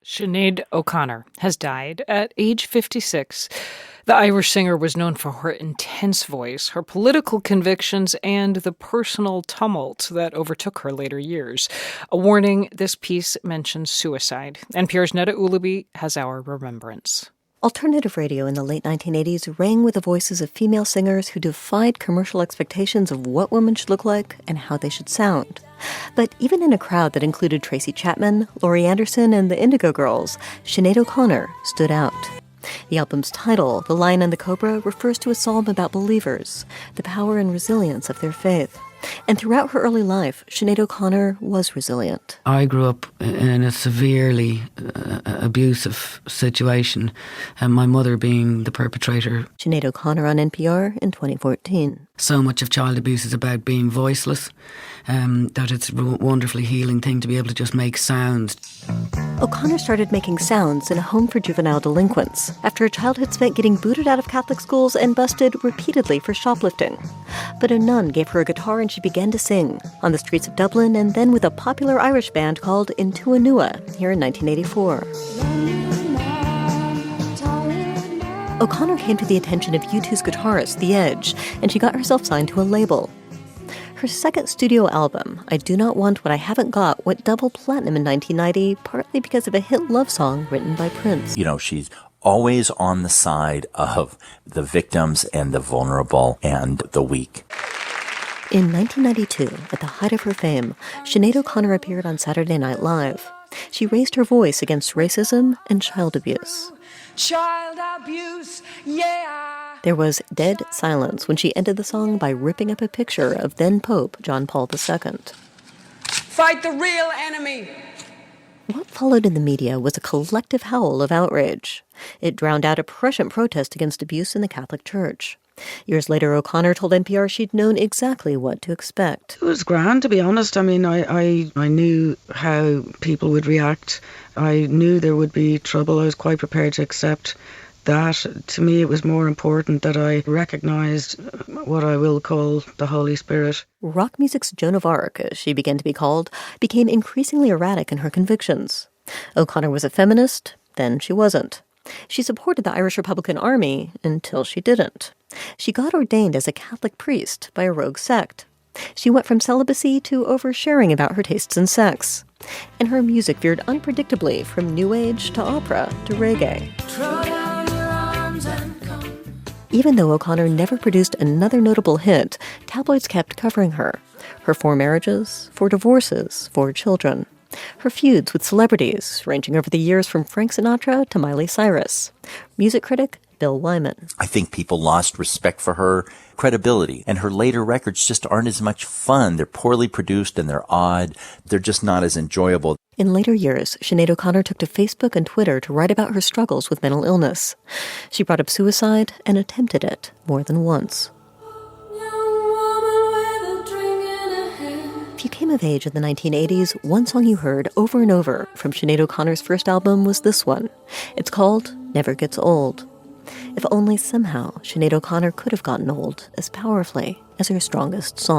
Sinead O'Connor has died at age 56. The Irish singer was known for her intense voice, her political convictions, and the personal tumult that overtook her later years. A warning, this piece mentions suicide. NPR's Neda Ulaby has our remembrance. Alternative radio in the late 1980s rang with the voices of female singers who defied commercial expectations of what women should look like and how they should sound. But even in a crowd that included Tracy Chapman, Laurie Anderson, and the Indigo Girls, Sinead O'Connor stood out. The album's title, The Lion and the Cobra, refers to a psalm about believers, the power and resilience of their faith. And throughout her early life, Sinead O'Connor was resilient. I grew up in a severely abusive situation, and my mother being the perpetrator. Sinead O'Connor on NPR in 2014. So much of child abuse is about being voiceless, that it's a wonderfully healing thing to be able to just make sounds. O'Connor started making sounds in a home for juvenile delinquents after a childhood spent getting booted out of Catholic schools and busted repeatedly for shoplifting. But a nun gave her a guitar and she began to sing on the streets of Dublin and then with a popular Irish band called Intuanua here in 1984. O'Connor came to the attention of U2's guitarist, The Edge, and she got herself signed to a label. Her second studio album, I Do Not Want What I Haven't Got, went double platinum in 1990, partly because of a hit love song written by Prince. You know, she's always on the side of the victims and the vulnerable and the weak. In 1992, at the height of her fame, Sinead O'Connor appeared on Saturday Night Live. She raised her voice against racism and child abuse. Child abuse, yeah. There was dead silence when she ended the song by ripping up a picture of then Pope John Paul II. Fight the real enemy. What followed in the media was a collective howl of outrage. It drowned out a prescient protest against abuse in the Catholic Church. Years later, O'Connor told NPR she'd known exactly what to expect. It was grand, to be honest. I mean, I knew how people would react. I knew there would be trouble. I was quite prepared to accept that. To me, it was more important that I recognised what I will call the Holy Spirit. Rock music's Joan of Arc, as she began to be called, became increasingly erratic in her convictions. O'Connor was a feminist, then she wasn't. She supported the Irish Republican Army until she didn't. She got ordained as a Catholic priest by a rogue sect. She went from celibacy to oversharing about her tastes in sex. And her music veered unpredictably from New Age to opera to reggae. Even though O'Connor never produced another notable hit, tabloids kept covering her. Her 4 marriages, 4 divorces, 4 children. Her feuds with celebrities, ranging over the years from Frank Sinatra to Miley Cyrus. Music critic Bill Wyman. I think people lost respect for her credibility, and her later records just aren't as much fun. They're poorly produced and they're odd. They're just not as enjoyable. In later years, Sinead O'Connor took to Facebook and Twitter to write about her struggles with mental illness. She brought up suicide and attempted it more than once. If you came of age in the 1980s, one song you heard over and over from Sinead O'Connor's first album was this one. It's called Never Gets Old. If only somehow Sinead O'Connor could have gotten old as powerfully as her strongest song.